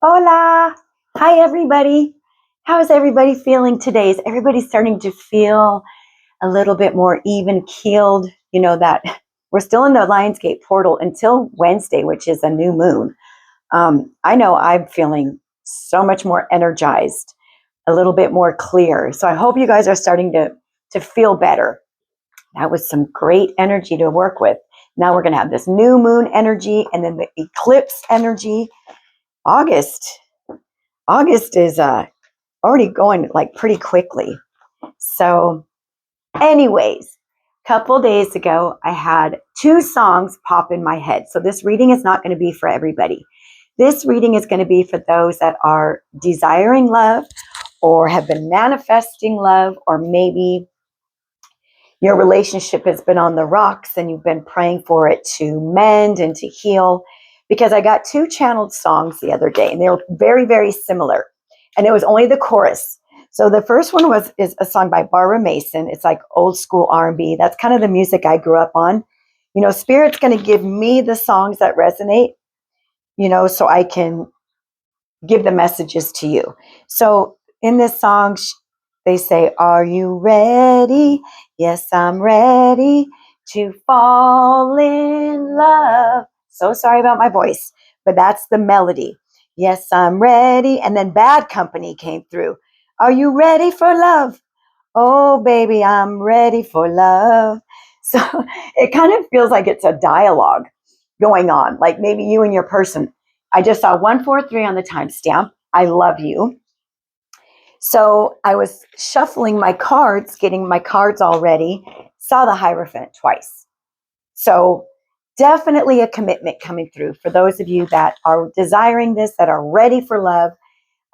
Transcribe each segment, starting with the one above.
Hola! Hi, everybody. How is everybody feeling today? Is everybody starting to feel a little bit more even keeled? You know that we're still in the Lionsgate portal until Wednesday, which is a new moon. I know I'm feeling so much more energized, a little bit more clear. So I hope you guys are starting to feel better. That was some great energy to work with. Now we're going to have this new moon energy and then the eclipse energy. August is already going like pretty quickly. So anyways, a couple days ago, I had two songs pop in my head. So this reading is not going to be for everybody. This reading is going to be for those that are desiring love or have been manifesting love, or maybe your relationship has been on the rocks and you've been praying for it to mend and to heal. Because I got two channeled songs the other day and they were very, very similar. And it was only the chorus. So the first one is a song by Barbara Mason. It's like old school R&B. That's kind of the music I grew up on. You know, Spirit's going to give me the songs that resonate, you know, so I can give the messages to you. So in this song, they say, "Are you ready? Yes, I'm ready to fall in love." So sorry about my voice, but that's the melody. Yes, I'm ready. And then Bad Company came through. "Are you ready for love? Oh, baby, I'm ready for love." So it kind of feels like it's a dialogue going on, like maybe you and your person. I just saw 143 on the timestamp. I love you. So I was shuffling my cards, getting my cards all ready, saw the Hierophant twice. So definitely a commitment coming through for those of you that are desiring this, that are ready for love.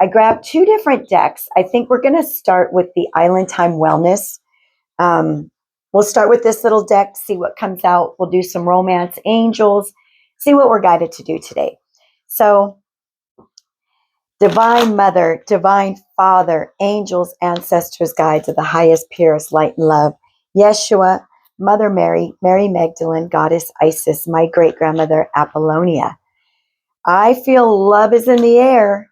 I grabbed two different decks. I think we're going to start with the Island Time Wellness. We'll start with this little deck, see what comes out. We'll do some romance, angels, see what we're guided to do today. So Divine Mother, Divine Father, angels, ancestors, guides of the highest, purest light and love, Yeshua, Mother Mary, Mary Magdalene, Goddess Isis, my great-grandmother Apollonia. I feel love is in the air.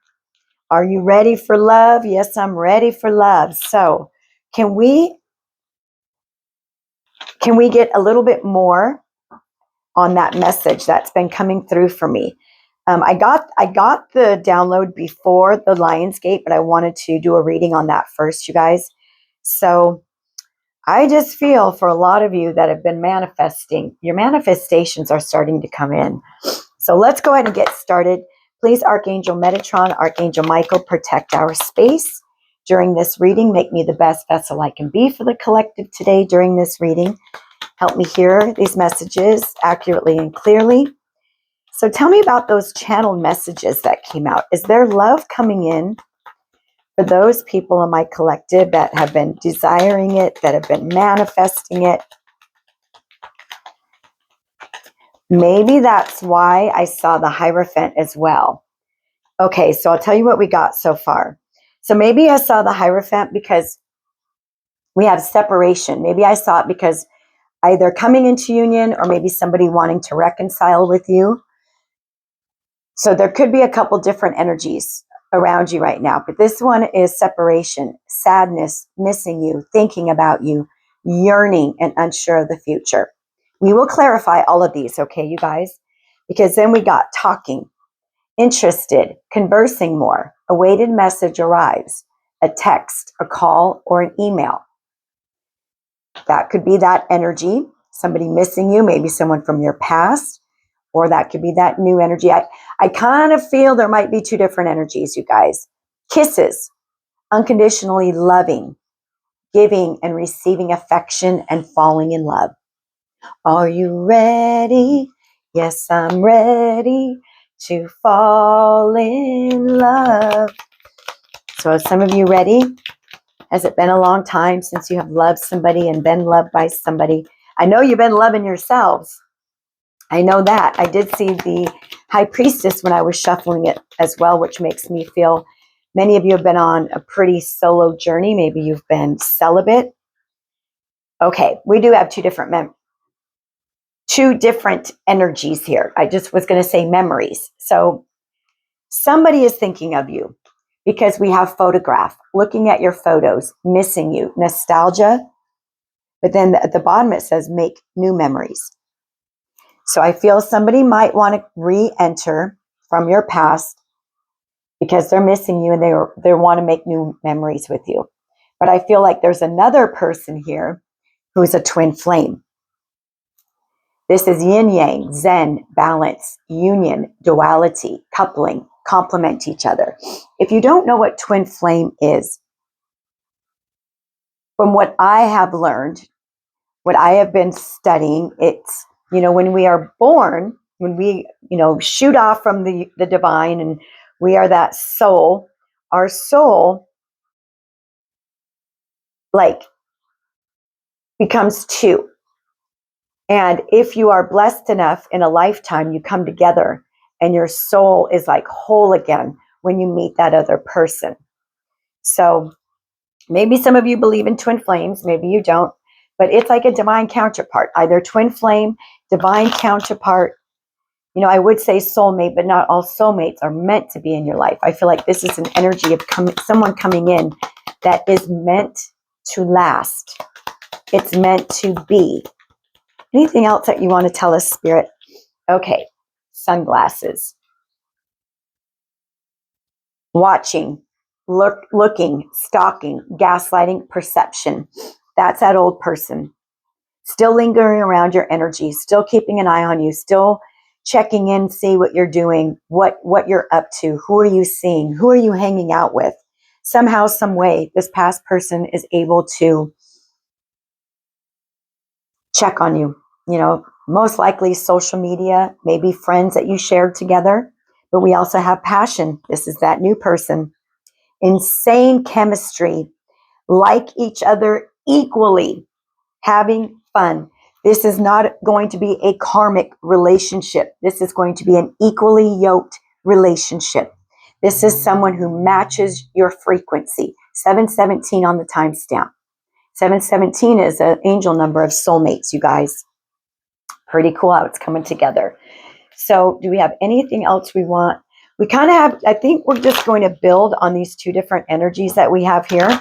Are you ready for love? Yes, I'm ready for love. So can we get a little bit more on that message that's been coming through for me? I got the download before the Lionsgate, but I wanted to do a reading on that first, you guys. So I just feel for a lot of you that have been manifesting, your manifestations are starting to come in. So let's go ahead and get started. Please, Archangel Metatron, Archangel Michael, protect our space during this reading. Make me the best vessel I can be for the collective today during this reading. Help me hear these messages accurately and clearly. So tell me about those channeled messages that came out. Is there love coming in for those people in my collective that have been desiring it, that have been manifesting it? Maybe that's why I saw the Hierophant as well. Okay, so I'll tell you what we got so far. So maybe I saw the Hierophant because we have separation. Maybe I saw it because either coming into union or maybe somebody wanting to reconcile with you. So there could be a couple different energies around you right now, but this one is separation, sadness, missing you, thinking about you, yearning and unsure of the future. We will clarify all of these, okay, you guys? Because then we got talking, interested, conversing more, awaited message arrives, a text, a call, or an email. That could be that energy, somebody missing you, maybe someone from your past, or that could be that new energy. I kind of feel there might be two different energies, you guys. Kisses, unconditionally loving, giving and receiving affection and falling in love. Are you ready? Yes, I'm ready to fall in love. So are some of you ready? Has it been a long time since you have loved somebody and been loved by somebody? I know you've been loving yourselves. I know that. I did see the High Priestess when I was shuffling it as well, which makes me feel many of you have been on a pretty solo journey. Maybe you've been celibate. Okay, we do have two different energies here. I just was going to say memories. So Somebody is thinking of you because we have photograph, looking at your photos, missing you, nostalgia. But then at the bottom it says make new memories. So I feel somebody might want to re-enter from your past because they're missing you and they want to make new memories with you. But I feel like there's another person here who's a twin flame. This is yin yang, zen, balance, union, duality, coupling, complement each other. If you don't know what twin flame is, from what I have learned, what I have been studying, it's, when we are born, when we, shoot off from the divine and we are that soul, our soul like becomes two. And if you are blessed enough in a lifetime, you come together and your soul is like whole again when you meet that other person. So maybe some of you believe in twin flames, maybe you don't, but it's like a divine counterpart, either twin flame, divine counterpart. I would say soulmate, but not all soulmates are meant to be in your life. I feel like this is an energy of someone coming in that is meant to last. It's meant to be. Anything else that you want to tell us, Spirit? Okay, sunglasses. Watching, looking, stalking, gaslighting, perception. That's that old person. Still lingering around your energy, still keeping an eye on you, still checking in, see what you're doing, what you're up to, who are you seeing, who are you hanging out with. Somehow, some way, this past person is able to check on you. Most likely social media, maybe friends that you shared together, but we also have passion. This is that new person. Insane chemistry, like each other equally, having fun. This is not going to be a karmic relationship. This is going to be an equally yoked relationship. This is someone who matches your frequency. 717 on the timestamp. 717 is an angel number of soulmates, you guys. Pretty cool how it's coming together. So do we have anything else we want? We kind of have, I think we're just going to build on these two different energies that we have here.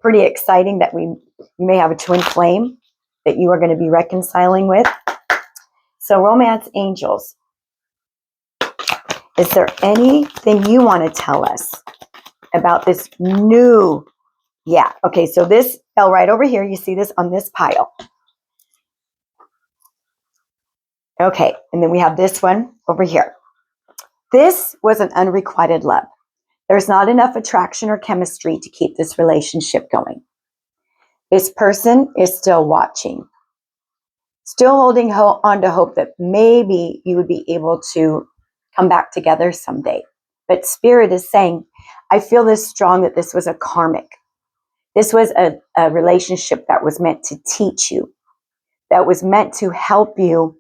Pretty exciting that you may have a twin flame that you are going to be reconciling with. So romance angels, is there anything you want to tell us about this new? Yeah. Okay. So this fell right over here. You see this on this pile. Okay. And then we have this one over here. This was an unrequited love. There's not enough attraction or chemistry to keep this relationship going. This person is still watching, still holding on to hope that maybe you would be able to come back together someday. But Spirit is saying, I feel this strong that this was a karmic. This was a relationship that was meant to teach you, that was meant to help you.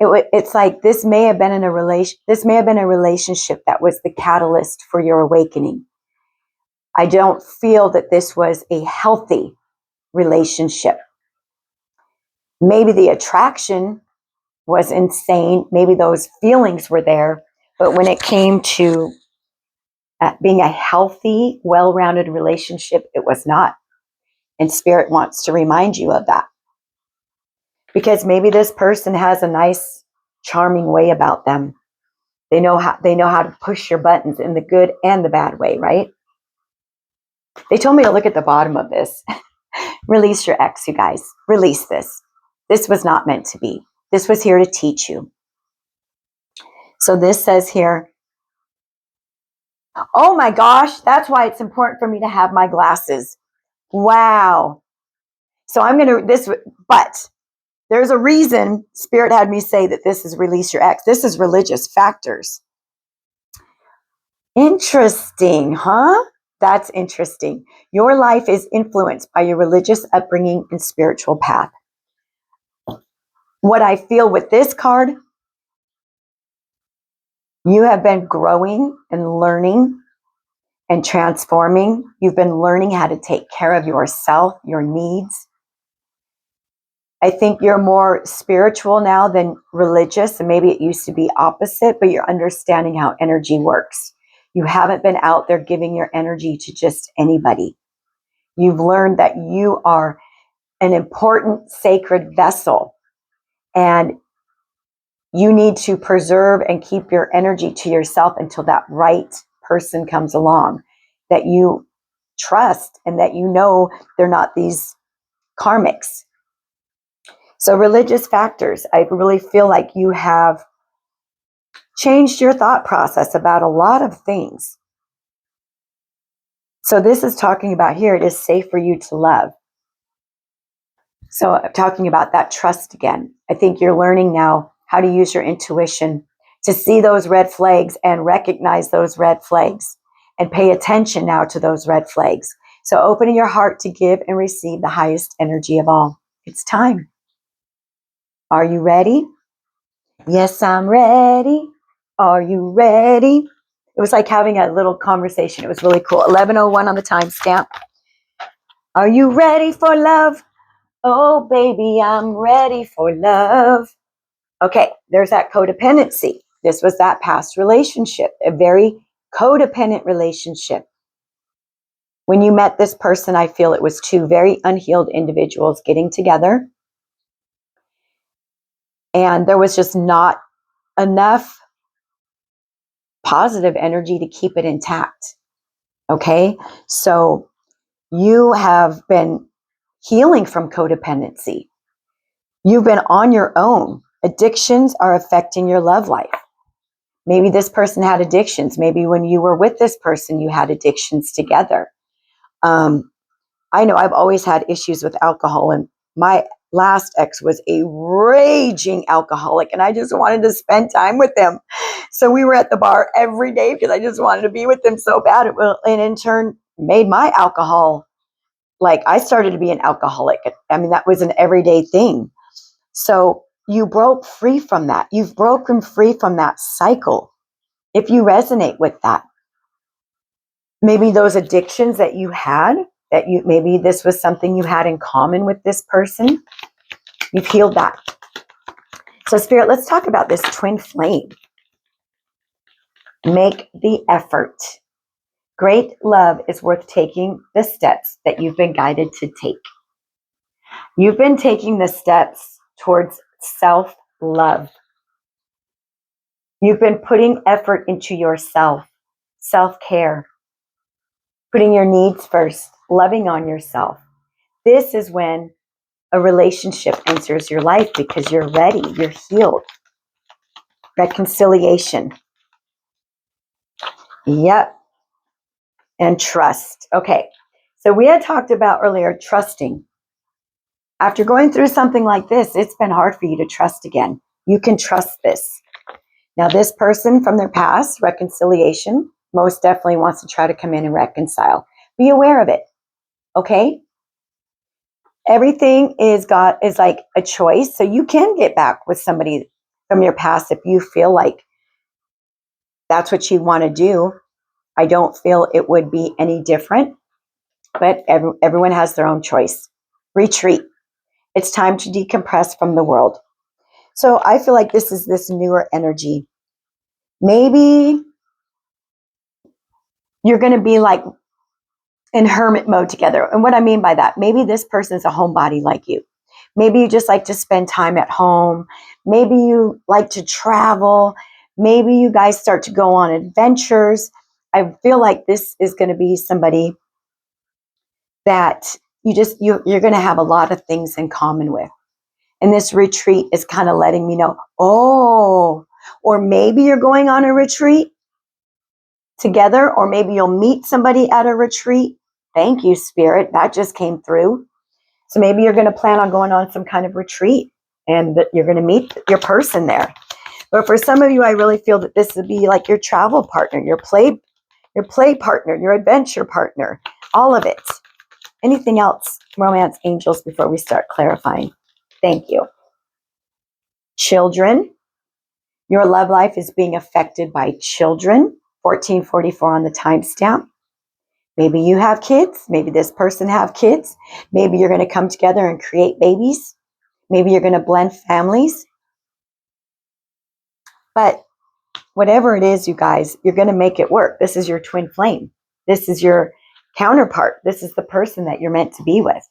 It's like this may have been a relationship that was the catalyst for your awakening. I don't feel that this was a healthy relationship. Maybe the attraction was insane. Maybe those feelings were there. But when it came to being a healthy, well-rounded relationship, it was not. And Spirit wants to remind you of that. Because maybe this person has a nice, charming way about them. They know how to push your buttons in the good and the bad way, right? They told me to look at the bottom of this. Release your ex, you guys. Release this. This was not meant to be. This was here to teach you. So this says here, oh my gosh, that's why it's important for me to have my glasses. Wow. So but there's a reason Spirit had me say that this is release your ex. This is religious factors. Interesting, huh? That's interesting. Your life is influenced by your religious upbringing and spiritual path. What I feel with this card, you have been growing and learning and transforming. You've been learning how to take care of yourself, your needs. I think you're more spiritual now than religious, and maybe it used to be opposite, but you're understanding how energy works. You haven't been out there giving your energy to just anybody. You've learned that you are an important sacred vessel, and you need to preserve and keep your energy to yourself until that right person comes along that you trust and that you know they're not these karmics. So religious factors, I really feel like you have changed your thought process about a lot of things. So this is talking about here, it is safe for you to love. So I'm talking about that trust again. I think you're learning now how to use your intuition to see those red flags and recognize those red flags and pay attention now to those red flags. So opening your heart to give and receive the highest energy of all. It's time. Are you ready? Yes, I'm ready. Are you ready? It was like having a little conversation. It was really cool. 11:01 on the timestamp. Are you ready for love? Oh, baby, I'm ready for love. Okay, there's that codependency. This was that past relationship, a very codependent relationship. When you met this person, I feel it was two very unhealed individuals getting together. And there was just not enough positive energy to keep it intact. Okay, so you have been healing from codependency. You've been on your own. Addictions are affecting your love life. Maybe this person had addictions. Maybe when you were with this person, you had addictions together. I know I've always had issues with alcohol, and my last ex was a raging alcoholic, and I just wanted to spend time with him. So we were at the bar every day because I just wanted to be with him so bad. And in turn, made my alcohol, like I started to be an alcoholic. I mean, that was an everyday thing. So you broke free from that. You've broken free from that cycle. If you resonate with that, maybe those addictions that you had, maybe this was something you had in common with this person, you've healed that. So Spirit, let's talk about this twin flame. Make the effort. Great love is worth taking the steps that you've been guided to take. You've been taking the steps towards self-love. You've been putting effort into yourself, self-care, putting your needs first, loving on yourself. This is when a relationship enters your life because you're ready, you're healed. Reconciliation. Yep. And trust. Okay. So we had talked about earlier trusting. After going through something like this, it's been hard for you to trust again. You can trust this. Now, this person from their past, reconciliation, most definitely wants to try to come in and reconcile. Be aware of it. Okay? Everything is like a choice. So you can get back with somebody from your past if you feel like that's what you want to do. I don't feel it would be any different, but everyone has their own choice. Retreat. It's time to decompress from the world. So I feel like this is this newer energy. Maybe you're going to be like in hermit mode together. And what I mean by that, maybe this person's a homebody like you. Maybe you just like to spend time at home. Maybe you like to travel. Maybe you guys start to go on adventures. I feel like this is going to be somebody that you're going to have a lot of things in common with. And this retreat is kind of letting me know, or maybe you're going on a retreat together, or maybe you'll meet somebody at a retreat. Thank you, Spirit. That just came through. So maybe you're going to plan on going on some kind of retreat and that you're going to meet your person there. But for some of you, I really feel that this would be like your travel partner, your play partner, your adventure partner, all of it. Anything else, romance angels, before we start clarifying? Thank you. Children. Your love life is being affected by children. 1444 on the timestamp. Maybe you have kids. Maybe this person have kids. Maybe you're going to come together and create babies. Maybe you're going to blend families. But whatever it is, you guys, you're going to make it work. This is your twin flame. This is your counterpart. This is the person that you're meant to be with.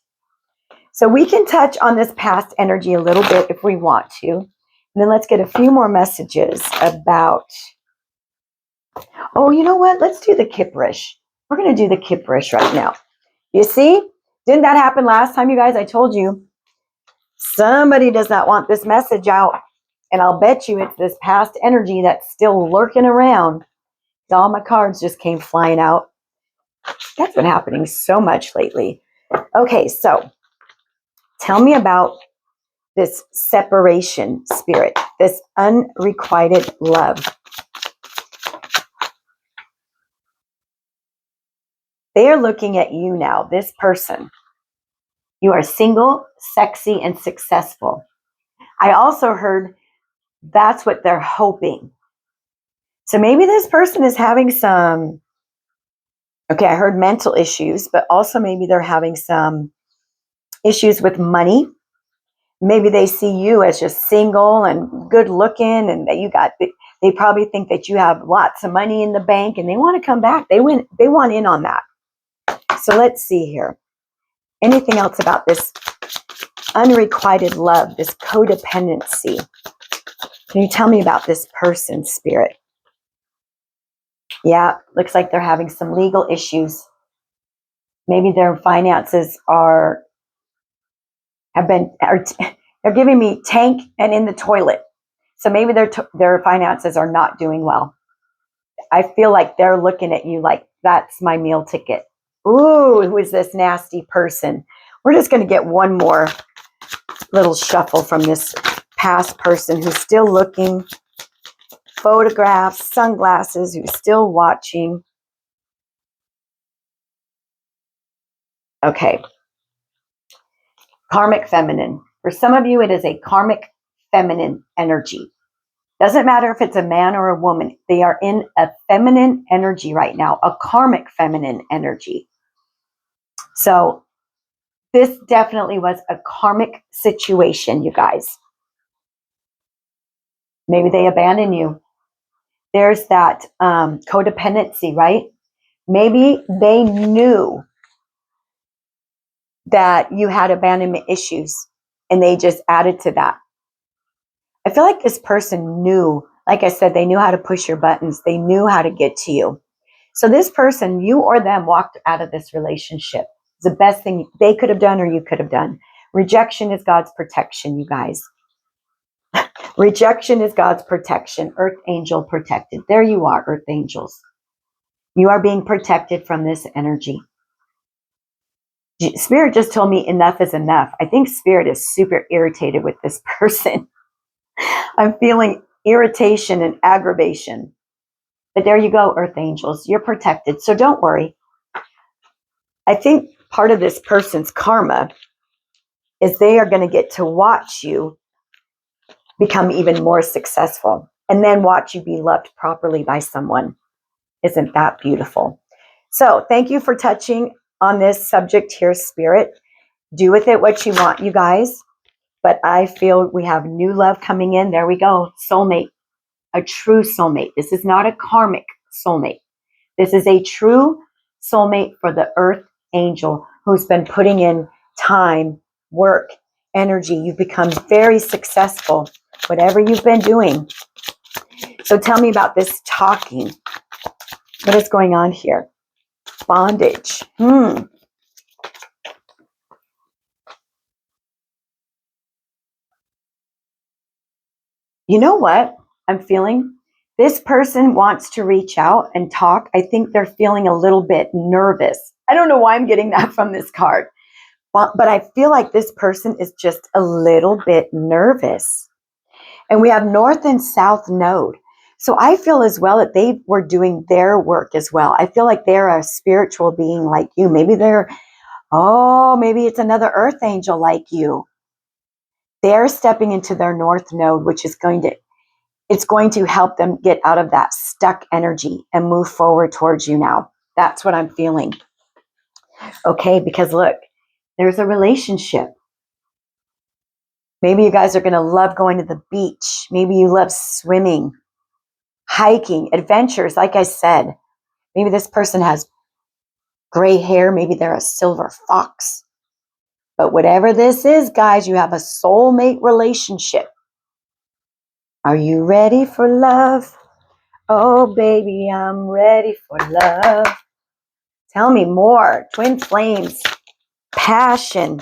So we can touch on this past energy a little bit if we want to. And then let's get a few more messages about, oh, you know what? Let's do the Kipperish. We're going to do the Kipperish right now. You see? Didn't that happen last time, you guys? I told you. Somebody does not want this message out. And I'll bet you it's this past energy that's still lurking around. All my cards just came flying out. That's been happening so much lately. Okay, so tell me about this separation spirit, this unrequited love. They are looking at you now, this person. You are single, sexy, and successful. I also heard that's what they're hoping. So maybe this person is having some, okay, I heard mental issues, but also maybe they're having some issues with money. Maybe they see you as just single and good looking, and that they probably think that you have lots of money in the bank and they want to come back. They want in on that. So let's see here. Anything else about this unrequited love, this codependency? Can you tell me about this person, Spirit? Yeah, looks like they're having some legal issues. Maybe their finances are they're giving me tank and in the toilet. So maybe their finances are not doing well. I feel like they're looking at you like, that's my meal ticket. Ooh, who is this nasty person? We're just going to get one more little shuffle from this past person who's still looking. Photographs, sunglasses, who's still watching. Okay. Karmic feminine. For some of you, it is a karmic feminine energy. Doesn't matter if it's a man or a woman. They are in a feminine energy right now, a karmic feminine energy. So this definitely was a karmic situation, you guys. Maybe they abandon you. There's that codependency, right? Maybe they knew that you had abandonment issues and they just added to that. I feel like this person knew, like I said, they knew how to push your buttons. They knew how to get to you. So this person, you or them, walked out of this relationship. It's the best thing they could have done or you could have done. Rejection is God's protection, you guys. Rejection is God's protection. Earth angel protected. There you are, earth angels. You are being protected from this energy. Spirit just told me enough is enough. I think Spirit is super irritated with this person. I'm feeling irritation and aggravation. But there you go, earth angels. You're protected. So don't worry. I think part of this person's karma is they are going to get to watch you become even more successful and then watch you be loved properly by someone. Isn't that beautiful? So thank you for touching on this subject here, Spirit. Do with it what you want, you guys. But I feel we have new love coming in. There we go. Soulmate. A true soulmate. This is not a karmic soulmate. This is a true soulmate for the earth angel who's been putting in time, work, energy. You've become very successful, whatever you've been doing. So tell me about this talking. What is going on here? Bondage. You know what I'm feeling? This person wants to reach out and talk. I think they're feeling a little bit nervous. I don't know why I'm getting that from this card. But I feel like this person is just a little bit nervous. And we have North and South Node. So I feel as well that they were doing their work as well. I feel like they're a spiritual being like you. Maybe maybe it's another earth angel like you. They're stepping into their North Node, which is going to help them get out of that stuck energy and move forward towards you now. That's what I'm feeling. Okay, because look, there's a relationship. Maybe you guys are going to love going to the beach. Maybe you love swimming, hiking, adventures. Like I said, maybe this person has gray hair. Maybe they're a silver fox. But whatever this is, guys, you have a soulmate relationship. Are you ready for love? Oh, baby, I'm ready for love. Tell me more. Twin flames, passion.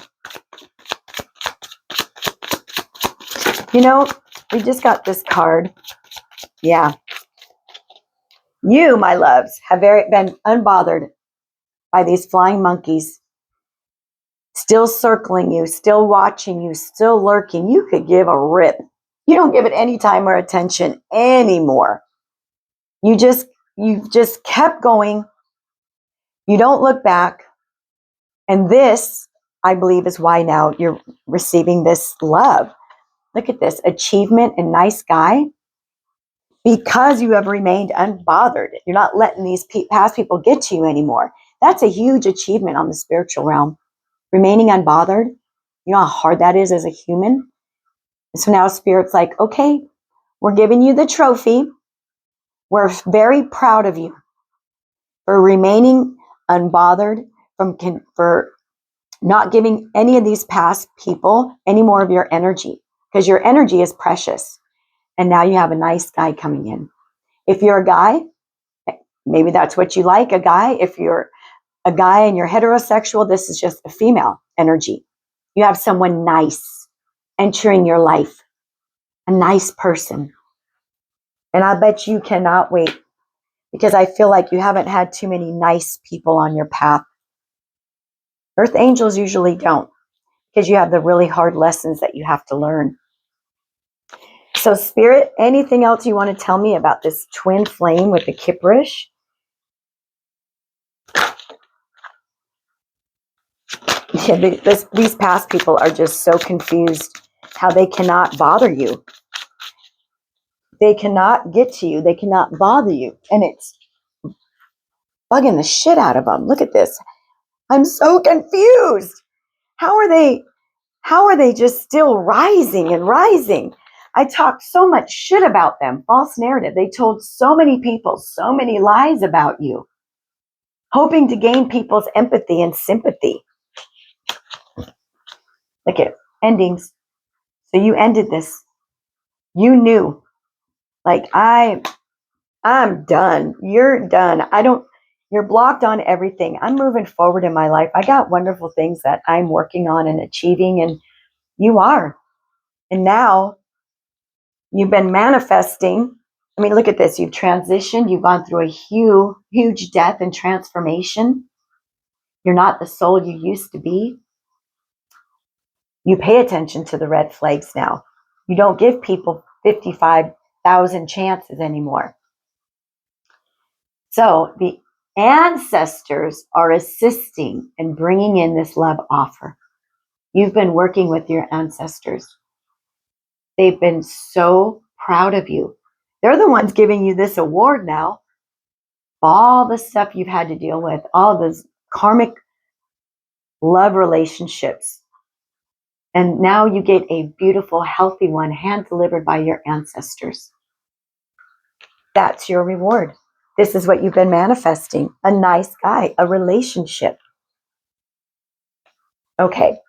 You know, we just got this card. Yeah. You, my loves, have been unbothered by these flying monkeys, still circling you, still watching you, still lurking. You could give a rip. You don't give it any time or attention anymore. You've just kept going. You don't look back. And this, I believe, is why now you're receiving this love. Look at this, achievement and nice guy. Because you have remained unbothered. You're not letting these past people get to you anymore. That's a huge achievement on the spiritual realm. Remaining unbothered. You know how hard that is as a human? And so now Spirit's like, okay, we're giving you the trophy. We're very proud of you for remaining unbothered, for not giving any of these past people any more of your energy, because your energy is precious. And now you have a nice guy coming in. If you're a guy, maybe that's what you like, a guy. If you're a guy and you're heterosexual, this is just a female energy. You have someone nice entering your life, a nice person. And I bet you cannot wait, because I feel like you haven't had too many nice people on your path. Earth angels usually don't, because you have the really hard lessons that you have to learn. So Spirit, anything else you want to tell me about this twin flame with the Kipperish? Yeah, these past people are just so confused how they cannot bother you. They cannot get to you. They cannot bother you. And it's bugging the shit out of them. Look at this. I'm so confused. How are they just still rising and rising? I talked so much shit about them. False narrative. They told so many people so many lies about you, hoping to gain people's empathy and sympathy. Look at endings. So you ended this. You knew. Like, I'm done. You're done. You're blocked on everything. I'm moving forward in my life. I got wonderful things that I'm working on and achieving, and you are. And now you've been manifesting. I mean, look at this. You've transitioned. You've gone through a huge death and transformation. You're not the soul you used to be. You pay attention to the red flags now. You don't give people 55,000 chances anymore. So the ancestors are assisting and bringing in this love offer. You've been working with your ancestors. They've been so proud of you. They're the ones giving you this award now. All the stuff you've had to deal with, all those karmic love relationships. And now you get a beautiful, healthy one hand-delivered by your ancestors. That's your reward. This is what you've been manifesting. A nice guy, a relationship. Okay,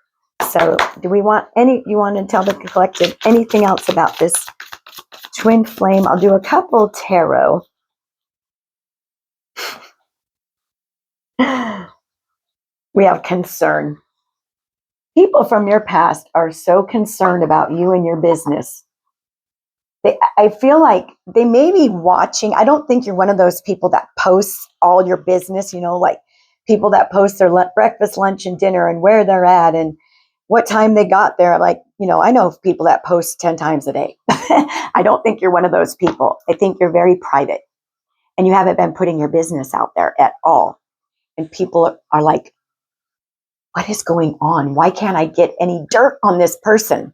so do we want you want to tell the collective anything else about this twin flame? I'll do a couple tarot. We have concern. People from your past are so concerned about you and your business. I feel like they may be watching. I don't think you're one of those people that posts all your business, like people that post their breakfast, lunch, and dinner and where they're at and what time they got there. Like, I know people that post 10 times a day. I don't think you're one of those people. I think you're very private and you haven't been putting your business out there at all. And people are like, what is going on? Why can't I get any dirt on this person?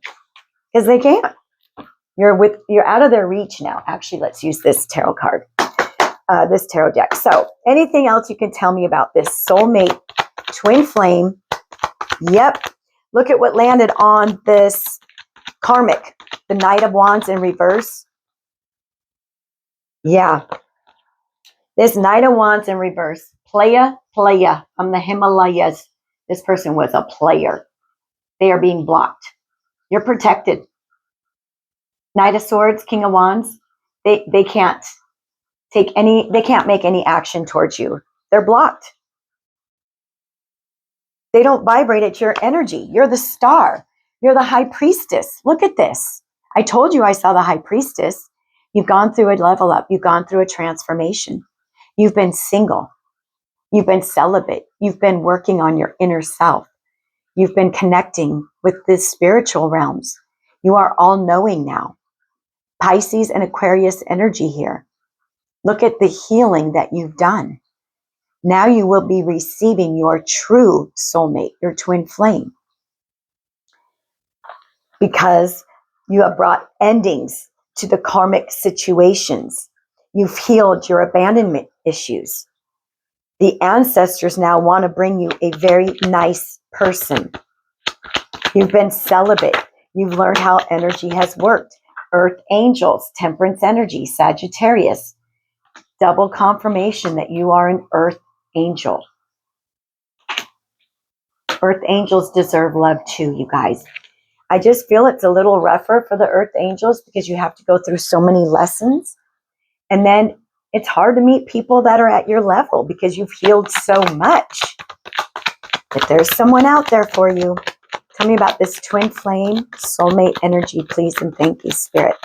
Because they can't. You're out of their reach now. Actually, let's use this tarot card, this tarot deck. So anything else you can tell me about this soulmate twin flame? Yep. Look at what landed on this Karmic, the Knight of Wands in reverse. Yeah. This Knight of Wands in reverse. Playa from the Himalayas. This person was a player. They are being blocked. You're protected. Knight of Swords, King of Wands. They can't take any, they can't make any action towards you. They're blocked. They don't vibrate at your energy. You're the star. You're the high priestess. Look at this. I told you I saw the high priestess. You've gone through a level up. You've gone through a transformation. You've been single. You've been celibate. You've been working on your inner self. You've been connecting with the spiritual realms. You are all knowing now. Pisces and Aquarius energy here. Look at the healing that you've done. Now you will be receiving your true soulmate, your twin flame. Because you have brought endings to the karmic situations. You've healed your abandonment issues. The ancestors now want to bring you a very nice person. You've been celibate. You've learned how energy has worked. Earth angels, temperance energy, Sagittarius. Double confirmation that you are an earth angel. Earth angels deserve love too, you guys. I just feel it's a little rougher for the earth angels because you have to go through so many lessons. And then it's hard to meet people that are at your level because you've healed so much. But there's someone out there for you. Tell me about this twin flame, soulmate energy, please, and thank you, Spirit.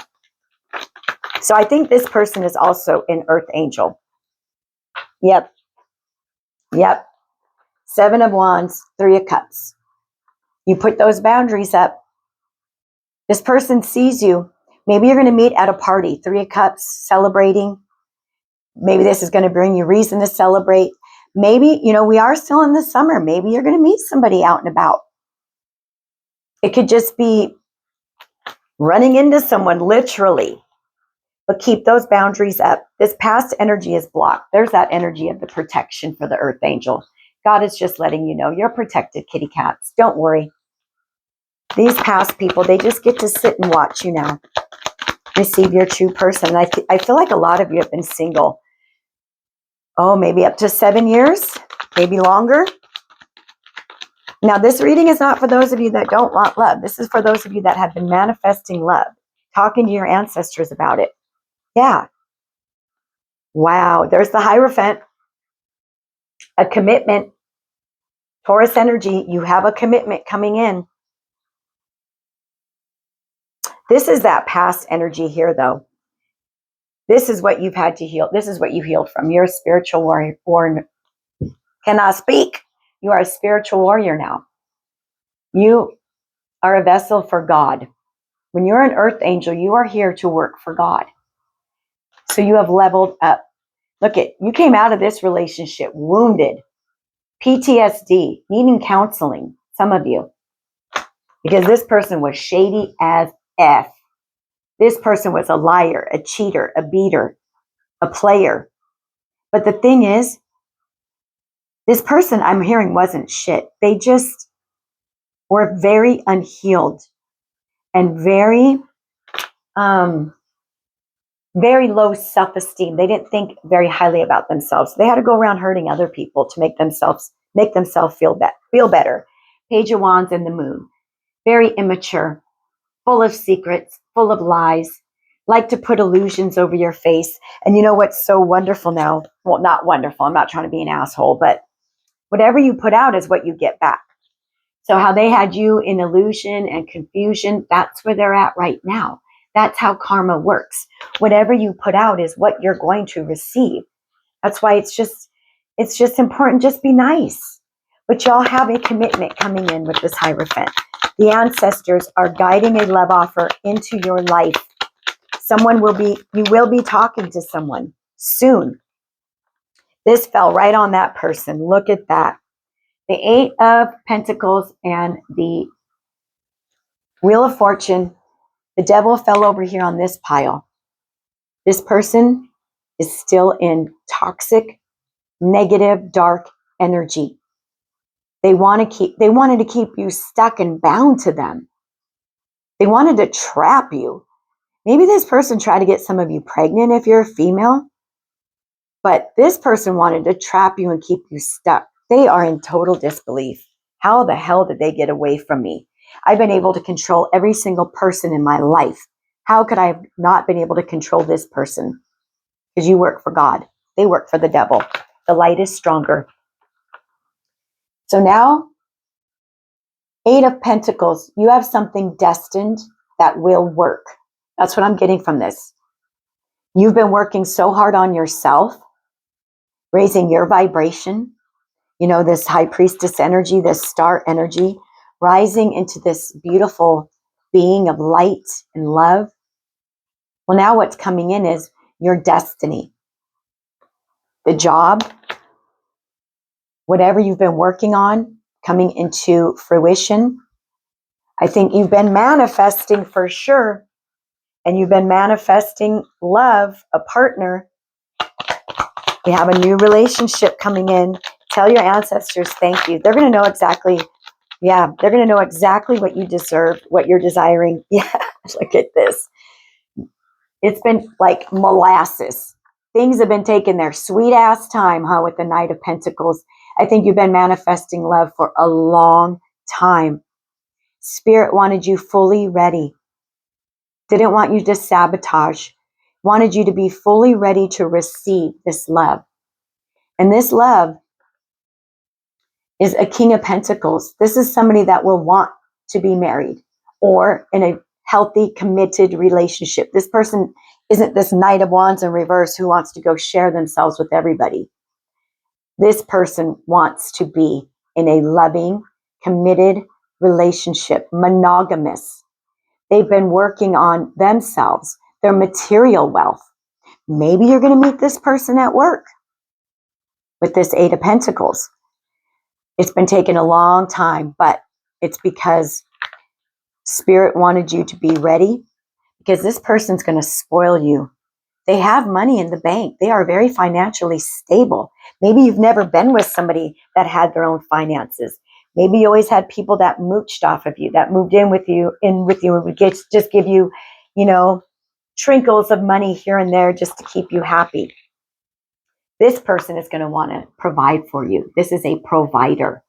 So I think this person is also an earth angel. Yep. Seven of Wands, Three of Cups. You put those boundaries up. This person sees you. Maybe you're going to meet at a party, Three of Cups, celebrating. Maybe this is going to bring you reason to celebrate. Maybe, we are still in the summer. Maybe you're going to meet somebody out and about. It could just be running into someone, literally. But keep those boundaries up. This past energy is blocked. There's that energy of the protection for the earth angel. God is just letting you know you're protected, kitty cats. Don't worry. These past people, they just get to sit and watch you now. Receive your true person. I feel like a lot of you have been single. Oh, maybe up to 7 years, maybe longer. Now, this reading is not for those of you that don't want love. This is for those of you that have been manifesting love, talking to your ancestors about it. Yeah. Wow. There's the Hierophant. A commitment. Taurus energy. You have a commitment coming in. This is that past energy here, though. This is what you've had to heal. This is what you healed from. You're a spiritual warrior. Cannot speak. You are a spiritual warrior now. You are a vessel for God. When you're an earth angel, you are here to work for God. So you have leveled up. Look you came out of this relationship wounded, PTSD, needing counseling, some of you, because this person was shady as F. This person was a liar, a cheater, a beater, a player. But the thing is, this person I'm hearing wasn't shit. They just were very unhealed and very low self-esteem. They didn't think very highly about themselves. They had to go around hurting other people to make themselves feel better. Page of Wands and the Moon. Very immature, full of secrets, full of lies, like to put illusions over your face. And you know what's so wonderful now? Well, not wonderful. I'm not trying to be an asshole, but whatever you put out is what you get back. So how they had you in illusion and confusion, that's where they're at right now. That's how karma works. Whatever you put out is what you're going to receive. That's why it's just important. Just be nice. But y'all have a commitment coming in with this Hierophant. The ancestors are guiding a love offer into your life. You will be talking to someone soon. This fell right on that person. Look at that. The Eight of Pentacles and the Wheel of Fortune. The devil fell over here on this pile. This person is still in toxic, negative, dark energy. They wanted to keep you stuck and bound to them. They wanted to trap you. Maybe this person tried to get some of you pregnant if you're a female, but this person wanted to trap you and keep you stuck. They are in total disbelief. How the hell did they get away from me? I've been able to control every single person in my life. How could I have not been able to control this person? Because you work for God. They work for the devil. The light is stronger. So now, 8 of Pentacles, you have something destined that will work. That's what I'm getting from this. You've been working so hard on yourself, raising your vibration, you know, this high priestess energy, this star energy, rising into this beautiful being of light and love. Well, now what's coming in is your destiny. The job, whatever you've been working on, coming into fruition. I think you've been manifesting for sure. And you've been manifesting love, a partner. We have a new relationship coming in. Tell your ancestors thank you. They're going to know exactly, they're going to know exactly what you deserve, what you're desiring. Yeah, look at this. It's been like molasses. Things have been taking their sweet ass time, huh, with the Knight of Pentacles. I think you've been manifesting love for a long time. Spirit wanted you fully ready. Didn't want you to sabotage. Wanted you to be fully ready to receive this love. And this love is a King of Pentacles. This is somebody that will want to be married or in a healthy, committed relationship. This person isn't this Knight of Wands in reverse who wants to go share themselves with everybody. This person wants to be in a loving, committed relationship, monogamous. They've been working on themselves, their material wealth. Maybe you're going to meet this person at work with this 8 of Pentacles. It's been taking a long time, but it's because Spirit wanted you to be ready, because this person's going to spoil you. They have money in the bank. They are very financially stable. Maybe you've never been with somebody that had their own finances. Maybe you always had people that mooched off of you, that moved in with you, and would just give you, you know, trinkles of money here and there just to keep you happy. This person is going to want to provide for you. This is a provider.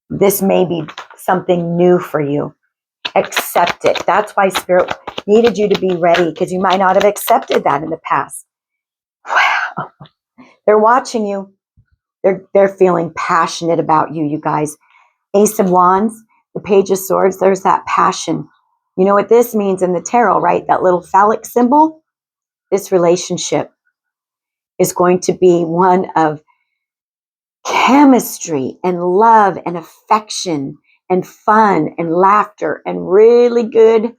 This may be something new for you. Accept it. That's why Spirit needed you to be ready, because you might not have accepted that in the past. Wow. They're watching you. They're feeling passionate about you, you guys. Ace of Wands, the Page of Swords, there's that passion. You know what this means in the tarot, right? That little phallic symbol? This relationship is going to be one of chemistry and love and affection and fun and laughter and really good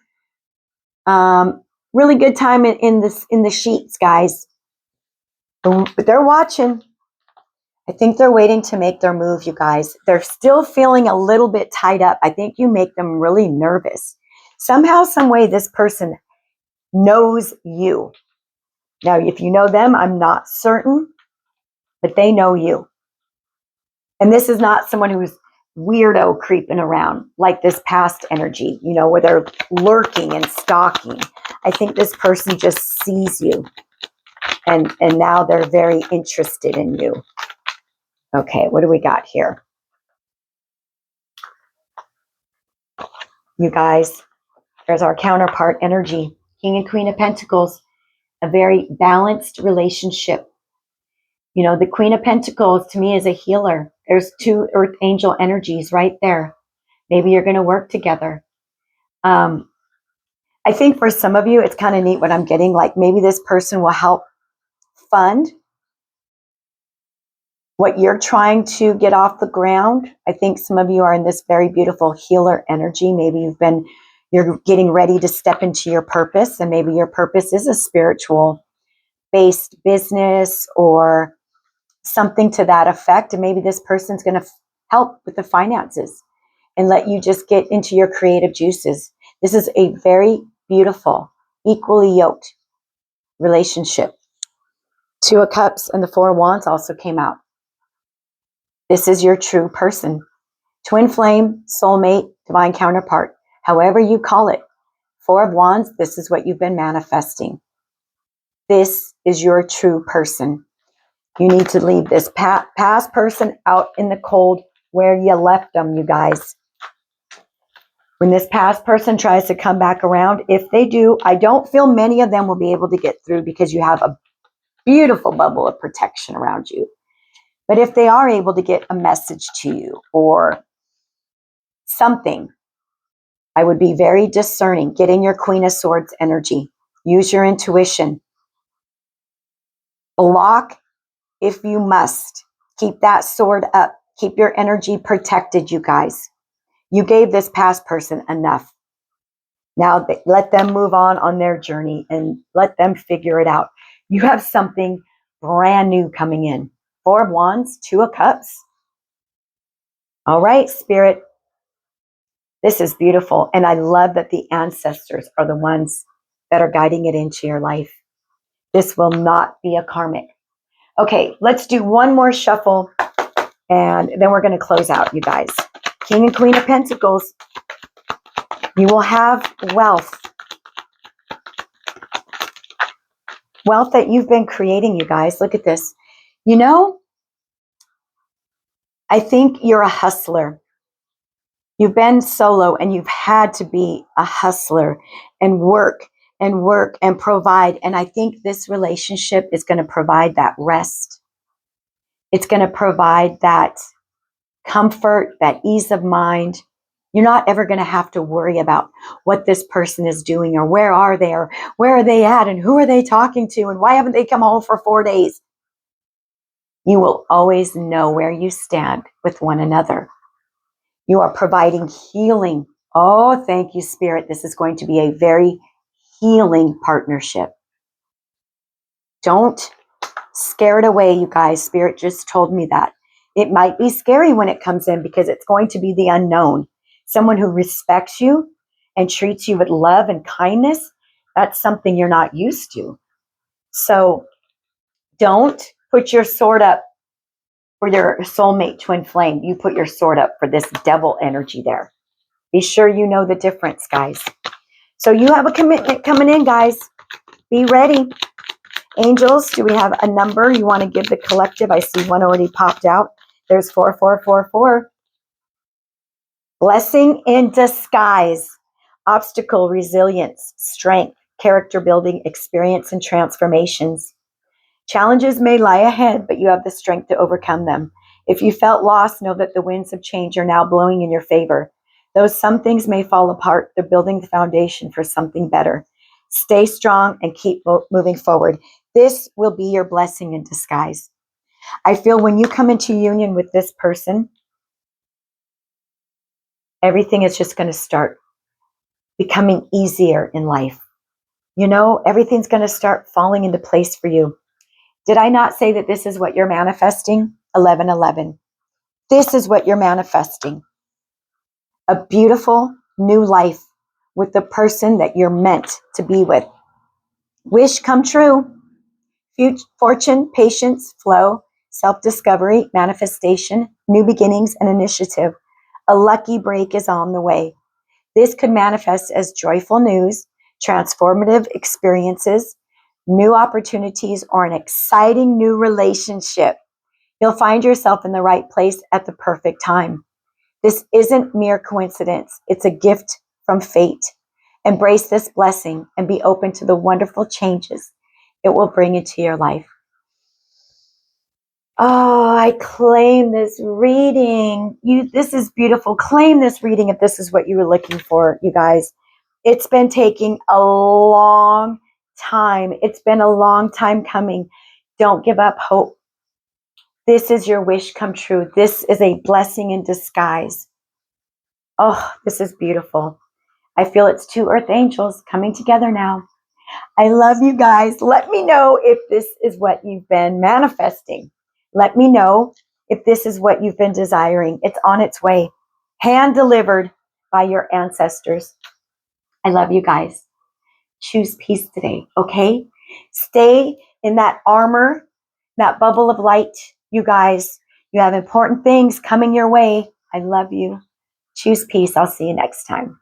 time in the sheets, guys. But they're watching. I think they're waiting to make their move, you guys. They're still feeling a little bit tied up. I think you make them really nervous. Somehow, some way, this person knows you. Now, if you know them, I'm not certain, but they know you. And this is not someone who's weirdo creeping around like this past energy, you know, where they're lurking and stalking. I think this person just sees you, and now they're very interested in you. Okay, what do we got here? You guys, there's our counterpart energy, King and Queen of Pentacles, a very balanced relationship. You know, the Queen of Pentacles to me is a healer. There's 2 earth angel energies right there. Maybe you're going to work together. I think for some of you, it's kind of neat what I'm getting. Like maybe this person will help fund what you're trying to get off the ground. I think some of you are in this very beautiful healer energy. Maybe you're getting ready to step into your purpose, and maybe your purpose is a spiritual based business or something to that effect. And maybe this person's going to help with the finances and let you just get into your creative juices. This is a very beautiful, equally yoked relationship. 2 of Cups and the 4 of Wands also came out. This is your true person. Twin flame, soulmate, divine counterpart. however you call it. Four of Wands, this is what you've been manifesting. This is your true person. You need to leave this past person out in the cold where you left them, you guys. When this past person tries to come back around, if they do, I don't feel many of them will be able to get through because you have a beautiful bubble of protection around you. But if they are able to get a message to you or something, I would be very discerning. Get in your Queen of Swords energy. Use your intuition. Block if you must. Keep that sword up. Keep your energy protected, you guys. You gave this past person enough. Now let them move on their journey and let them figure it out. You have something brand new coming in. Four of Wands, Two of Cups. All right, Spirit. This is beautiful. And I love that the ancestors are the ones that are guiding it into your life. This will not be a karmic. Okay, let's do one more shuffle and then we're going to close out, you guys. King and Queen of Pentacles. You will have wealth. Wealth that you've been creating, you guys. Look at this. You know, I think you're a hustler. You've been solo and you've had to be a hustler and work and provide. And I think this relationship is going to provide that rest. It's going to provide that comfort, that ease of mind. You're not ever going to have to worry about what this person is doing or where are they or where are they at and who are they talking to and why haven't they come home for 4 days? You will always know where you stand with one another. You are providing healing. Oh, thank you, Spirit. This is going to be a very healing partnership. Don't scare it away, you guys. Spirit just told me that. It might be scary when it comes in because it's going to be the unknown. Someone who respects you and treats you with love and kindness, that's something you're not used to. So don't put your sword up for your soulmate twin flame. You put your sword up for this devil energy there. Be sure you know the difference, guys. So you have a commitment coming in, guys. Be ready. Angels, do we have a number you want to give the collective? I see one already popped out. There's 4444. Blessing in disguise. Obstacle, resilience, strength, character building, experience, and transformations. Challenges may lie ahead, but you have the strength to overcome them. If you felt lost, know that the winds of change are now blowing in your favor. Though some things may fall apart, they're building the foundation for something better. Stay strong and keep moving forward. This will be your blessing in disguise. I feel when you come into union with this person, everything is just going to start becoming easier in life. You know, everything's going to start falling into place for you. Did I not say that this is what you're manifesting? 1111. This is what you're manifesting. A beautiful new life with the person that you're meant to be with. Wish come true. Fortune, patience, flow, self-discovery, manifestation, new beginnings, and initiative. A lucky break is on the way. This could manifest as joyful news, transformative experiences, new opportunities, or an exciting new relationship. You'll find yourself in the right place at the perfect time. This isn't mere coincidence. It's a gift from fate. Embrace this blessing and be open to the wonderful changes it will bring into your life. Oh, I claim this reading. This is beautiful. Claim this reading if this is what you were looking for, you guys. It's been taking a long time. It's been a long time coming. Don't give up hope. This is your wish come true. This is a blessing in disguise. Oh, this is beautiful. I feel it's two earth angels coming together now. I love you guys. Let me know if this is what you've been manifesting. Let me know if this is what you've been desiring. It's on its way. Hand delivered by your ancestors. I love you guys. Choose peace today, okay? Stay in that armor, that bubble of light, you guys. You have important things coming your way. I love you. Choose peace. I'll see you next time.